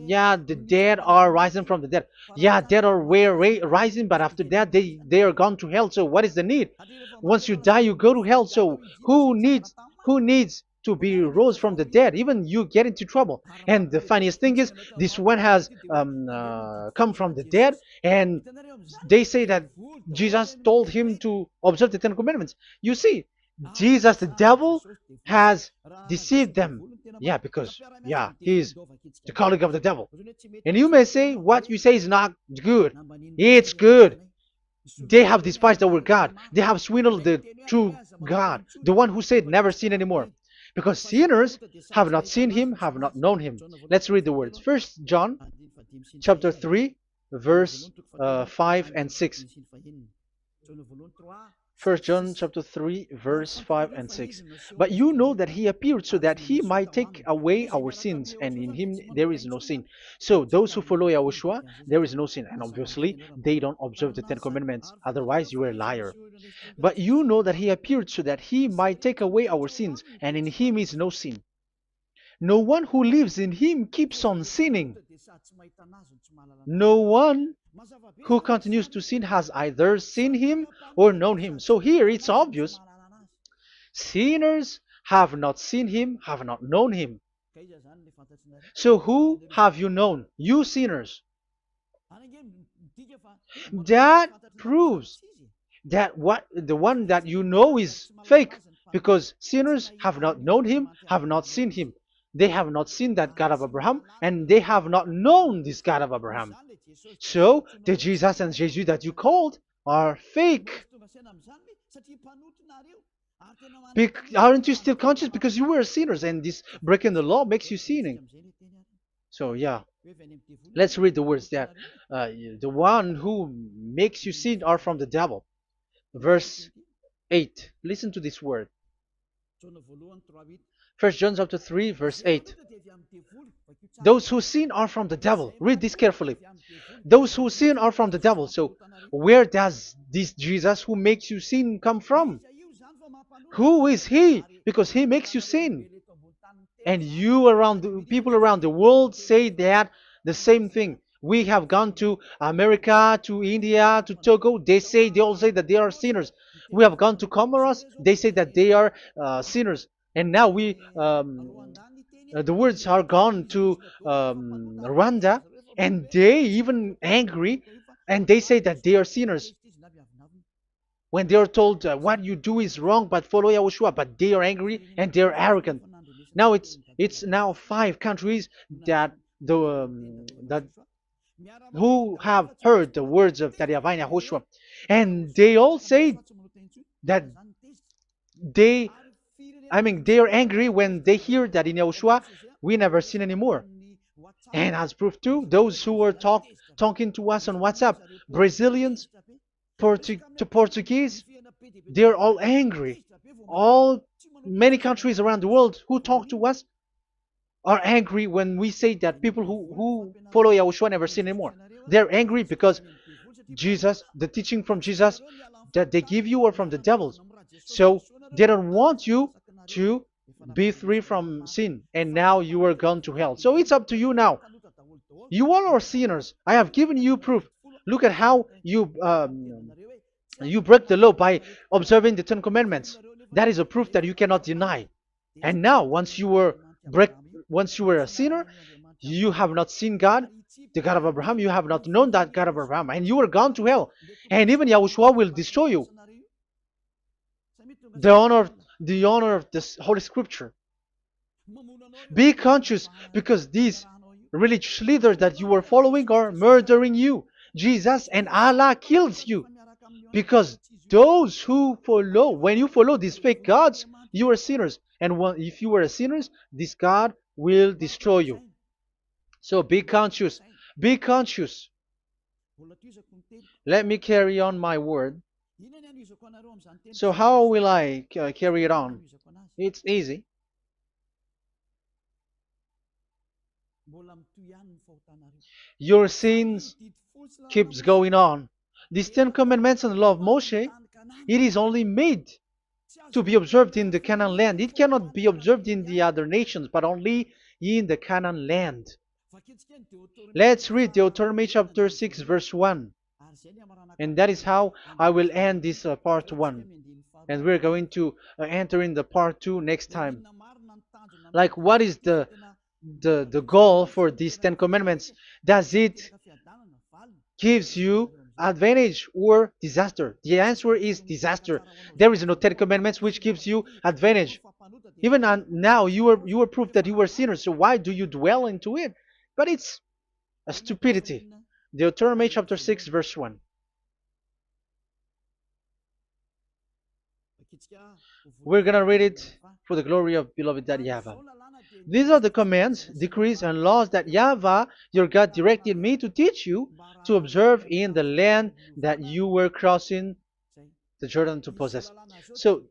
yeah, the dead are rising from the dead. Yeah, dead are rising, but after that they are gone to hell. So what is the need? Once you die you go to hell. So who needs to be rose from the dead? Even you get into trouble. And the funniest thing is this one has come from the dead, and they say that Jesus told him to observe the Ten Commandments. You see, Jesus, the devil, has deceived them. Yeah, because, yeah, he's the colleague of the devil. And you may say, what you say is not good. It's good. They have despised our God. They have swindled the true God, the one who said, never sin anymore. Because sinners have not seen him, have not known him. Let's read the words. First John chapter 3, verse 5 and 6. 1 John chapter 3, verse 5 and 6. But you know that he appeared so that he might take away our sins, and in him there is no sin. So those who follow YAHOSHUAH, there is no sin. And obviously, they don't observe the Ten Commandments. Otherwise, you are a liar. But you know that he appeared so that he might take away our sins, and in him is no sin. No one who lives in him keeps on sinning. No one who continues to sin has either seen him or known him. So here it's obvious. Sinners have not seen him, have not known him. So who have you known? You sinners. That proves that the one that you know is fake, because sinners have not known him, have not seen him. They have not seen that God of Abraham, and they have not known this God of Abraham. So the Jesus and Jesus that you called are fake. Aren't you still conscious? Because you were sinners, and this breaking the law makes you sinning. So yeah, let's read the words that the one who makes you sin are from the devil. Verse 8. Listen to this word. 1 John chapter 3, verse 8. Those who sin are from the devil. Read this carefully. Those who sin are from the devil. So where does this Jesus who makes you sin come from? Who is he? Because he makes you sin. And people around the world say that the same thing. We have gone to America, to India, to Togo. They all say that they are sinners. We have gone to Comoros. They say that they are sinners. And now the words are gone to Rwanda, and they even angry, and they say that they are sinners. When they are told what you do is wrong, but follow YAHOSHUAH, but they are angry and they are arrogant. Now it's now 5 countries that who have heard the words of Divine YAHOSHUAH, and they all say that they are angry when they hear that in YAHOSHUAH we never sin anymore. And as proof too, those who are talking to us on WhatsApp, Brazilians, Portuguese, they're all angry. Many countries around the world who talk to us, are angry when we say that people who follow Yahushua never sin anymore. They're angry because Jesus, the teaching from Jesus that they give you are from the devils. So they don't want you to be free from sin, and now you are gone to hell. So it's up to you now. You all are sinners. I have given you proof. Look at how you break the law by observing the Ten Commandments. That is a proof that you cannot deny. And now, break, once you were a sinner, you have not seen God, the God of Abraham. You have not known that God of Abraham, and you are gone to hell. And even Yahushua will destroy you. The honor, the honor of this Holy Scripture. Be conscious, because these religious leaders that you are following are murdering you. Jesus and Allah kills you, because those who follow, when you follow these fake gods, you are sinners. And if you are a sinner, this God will destroy you. So be conscious. Be conscious. Let me carry on my word. So how will I carry it on? It's easy. Your sins keeps going on. These Ten Commandments and the law of Moshe, it is only made to be observed in the Canaan land. It cannot be observed in the other nations, but only in the Canaan land. Let's read Deuteronomy chapter 6, verse 1. And that is how I will end this part 1. And we're going to enter in the part 2 next time. Like, what is the goal for these Ten Commandments? Does it gives you advantage or disaster? The answer is disaster. There is no Ten Commandments which gives you advantage. Even now, you are proof that you are sinners. So why do you dwell into it? But it's a stupidity. Deuteronomy chapter 6, verse 1. We're going to read it for the glory of beloved Daddy Yahvah. These are the commands, decrees, and laws that Yahvah, your God, directed me to teach you to observe in the land that you were crossing the Jordan to possess. So,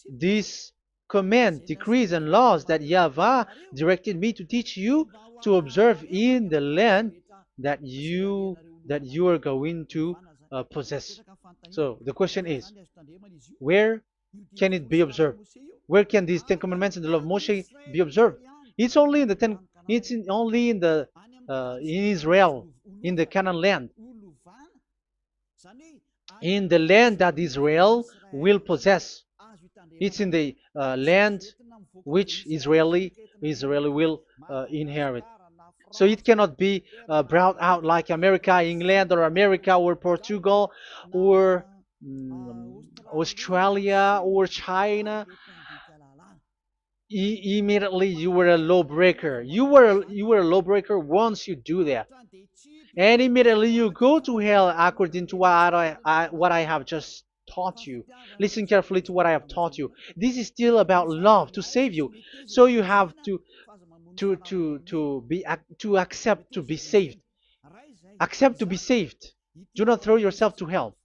these command, decrees, and laws that Yahvah directed me to teach you to observe in the land that you are going to possess. So, the question is, where can it be observed? Where can these Ten Commandments and the law of Moshe be observed? It's only in the only in the in Israel, in the Canaan land, in the land that Israel will possess. It's in the land which Israeli will inherit. So it cannot be brought out like America, England, or America, or Portugal, or Australia, or China. Immediately you were a lawbreaker. You were a lawbreaker once you do that, and immediately you go to hell according to what I have just taught you. Listen carefully to what I have taught you. This is still about love to save you. So you have to accept to be saved. Accept to be saved. Do not throw yourself to hell.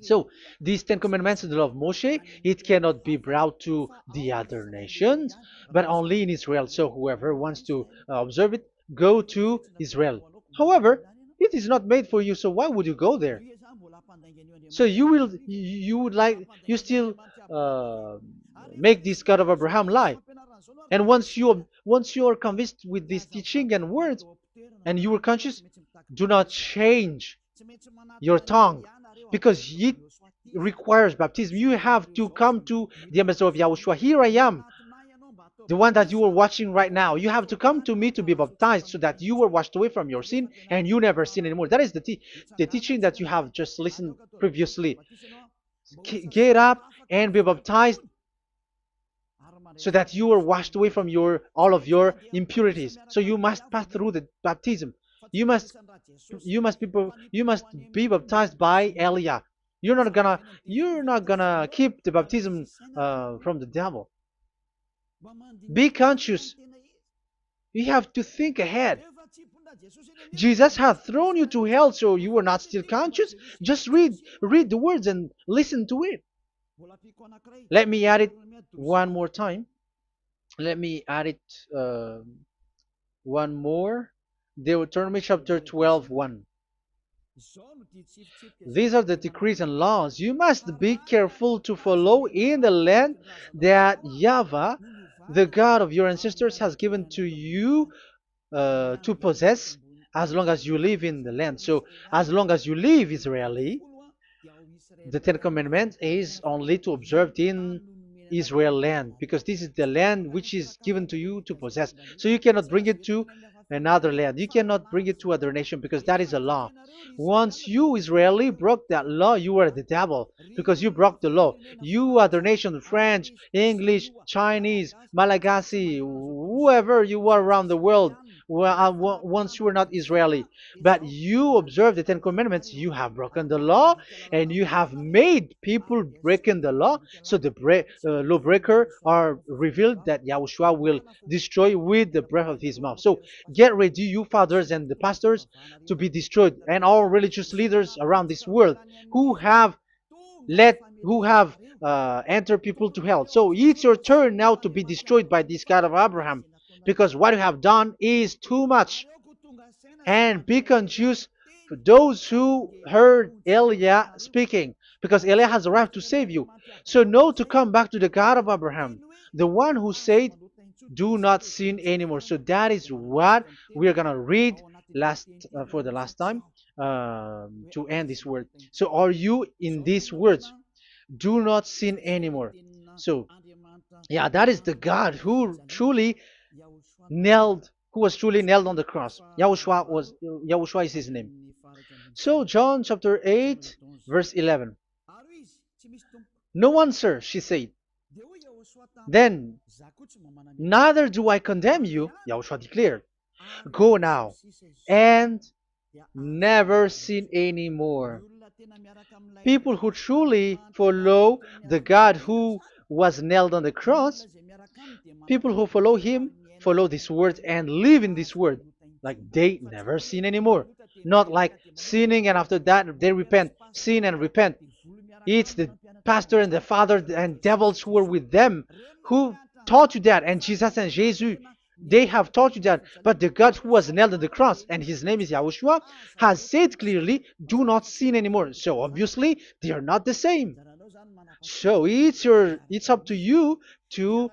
So these Ten Commandments and the law of Moshe, it cannot be brought to the other nations, but only in Israel. So whoever wants to observe it, go to Israel. However, it is not made for you, so why would you go there? So you would like, you still uh, make this God of Abraham lie. And once you are convinced with this teaching and words, and you are conscious, do not change your tongue, because it requires baptism. You have to come to the ambassador of Yahushua. Here I am, the one that you are watching right now. You have to come to me to be baptized, so that you were washed away from your sin and you never sin anymore. That is the teaching that you have just listened previously. Get up and be baptized, so that you are washed away from all of your impurities. So you must pass through the baptism. You must be baptized by Elia. You're not gonna keep the baptism from the devil. Be conscious. You have to think ahead. Jesus has thrown you to hell, so you are not still conscious. Just read the words and listen to it. Let me add it one more time. Let me add it One more. Deuteronomy chapter 12, 1. These are the decrees and laws you must be careful to follow in the land that YAHVAH, the God of your ancestors, has given to you to possess as long as you live in the land. So, as long as you live Israeli, the Ten Commandments is only to observe in Israel land, because this is the land which is given to you to possess. So you cannot bring it to another land. You cannot bring it to other nation, because that is a law. Once you Israeli broke that law, you were the devil, because you broke the law. You other nation, French, English, Chinese, Malagasy, whoever you are around the world, once you were not Israeli, but you observe the Ten Commandments, you have broken the law, and you have made people breaking the law. So the lawbreaker are revealed that Yahushua will destroy with the breath of his mouth. So get ready, you fathers and the pastors, to be destroyed, and all religious leaders around this world who have entered people to hell. So it's your turn now to be destroyed by this God of Abraham, because what you have done is too much. And be conscious for those who heard Eliah speaking, because Eliah has arrived to save you. So know to come back to the God of Abraham, the one who said, do not sin anymore. So that is what we are going to read for the last time, to end this word. So are you in these words? Do not sin anymore. So yeah, that is the God who was truly nailed on the cross. Yahushua is his name. So John chapter 8 verse 11. No answer, she said. Then, neither do I condemn you, Yahushua declared. Go now and never sin anymore. People who truly follow the God who was nailed on the cross, people who follow him, follow this word and live in this word, like they never sin anymore. Not like sinning and after that they repent, sin and repent. It's the pastor and the father and devils who were with them who taught you that, and Jesus and Jesus, they have taught you that. But the God who was nailed on the cross, and his name is Yahushua, has said clearly, do not sin anymore. So obviously they are not the same. So it's up to you to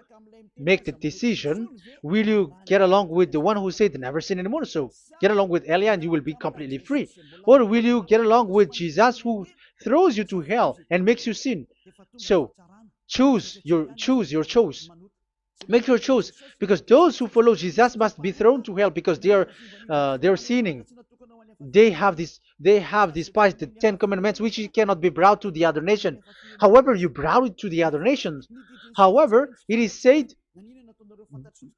make the decision. Will you get along with the one who said never sin anymore? So get along with Elia and you will be completely free. Or will you get along with Jesus who throws you to hell and makes you sin? So choose your choice. Make your choice, because those who follow Jesus must be thrown to hell, because they are sinning. They have despised the Ten Commandments, which cannot be brought to the other nation. However, you brought it to the other nations. However, it is said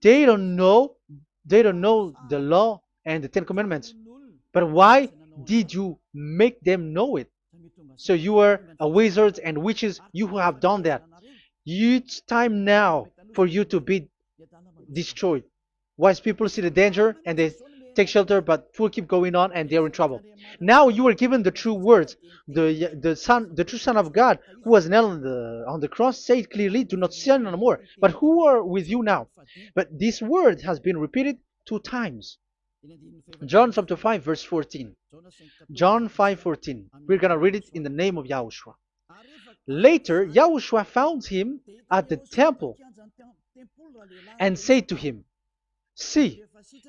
they don't know the law and the Ten Commandments. But why did you make them know it? So you are a wizard and witches, you who have done that. It's time now for you to be destroyed. Wise people see the danger and they take shelter, but fool keep going on and they're in trouble. Now you are given the true words. The true Son of God, who was nailed on the cross, said clearly, "Do not sin no more." But who are with you now? But this word has been repeated 2 times. John chapter 5 verse 14. John 5:14. We're gonna read it in the name of Yahushua. Later, Yahushua found him at the temple and said to him, "See,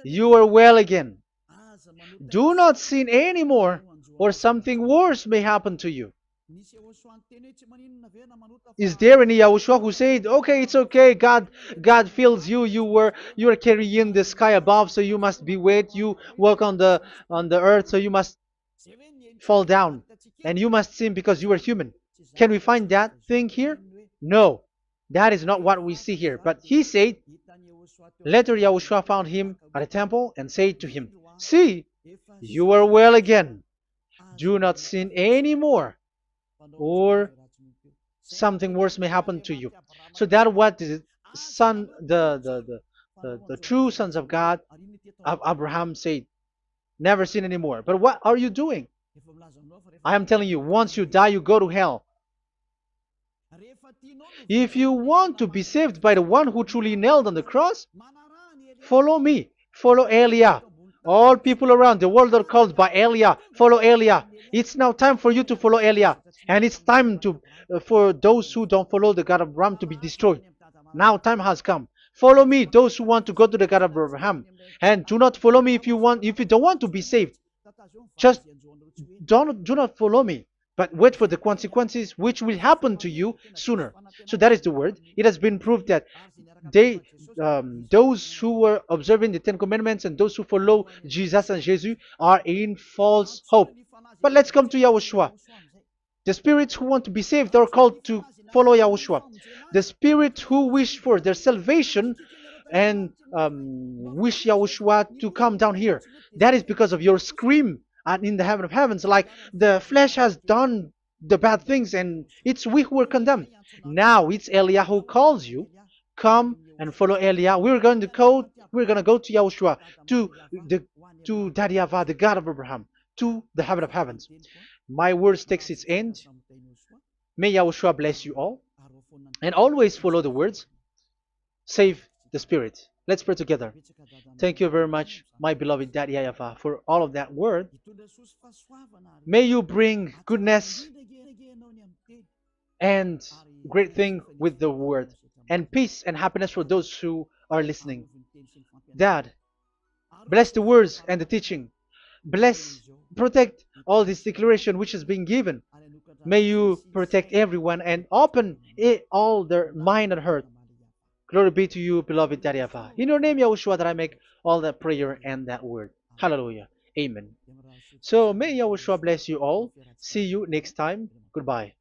you are well again. Do not sin anymore, or something worse may happen to you." Is there any Yahushua who said, "Okay, it's okay, God fills you, you are carrying the sky above, so you must be wet, you walk on the earth, so you must fall down, and you must sin because you are human"? Can we find that thing here? No, that is not what we see here. But he said, later Yahushua found him at a temple and said to him, "See, you are well again. Do not sin anymore, or something worse may happen to you." So that what the son, the true sons of God of Abraham said, never sin anymore. But what are you doing? I am telling you, once you die, you go to hell. If you want to be saved by the one who truly nailed on the cross, follow me. Follow Elia. All people around the world are called by Elia. Follow Elia. It's now time for you to follow Elia. And it's time to for those who don't follow the God of Abraham to be destroyed. Now time has come. Follow me, those who want to go to the God of Abraham. And do not follow me if you don't want to be saved. Just do not follow me, but wait for the consequences which will happen to you sooner. So that is the word. It has been proved that they those who were observing the Ten Commandments and those who follow Jesus and Jesus are in false hope. But let's come to Yahushua. The spirits who want to be saved are called to follow Yahushua. The spirits who wish for their salvation and wish Yahushua to come down here. That is because of your scream in the heaven of heavens. Like the flesh has done the bad things and it's we who are condemned. Now it's Eliah who calls you. Come and follow Eliah. We're going to go to Yahushua, to the to Daddy Yahvah, the God of Abraham, to the heaven of heavens. My words takes its end. May Yahushua bless you all. And always follow the words. Save the spirit. Let's pray together. Thank you very much, my beloved Daddy Yahvah, for all of that word. May you bring goodness and great thing with the word, and peace and happiness for those who are listening. Dad, bless the words and the teaching. Bless, protect all this declaration which is being given. May you protect everyone and open all their mind and heart. Glory be to you, beloved Daddy Yahvah. In your name, Yahushua, that I make all that prayer and that word. Hallelujah. Amen. So may Yahushua bless you all. See you next time. Goodbye.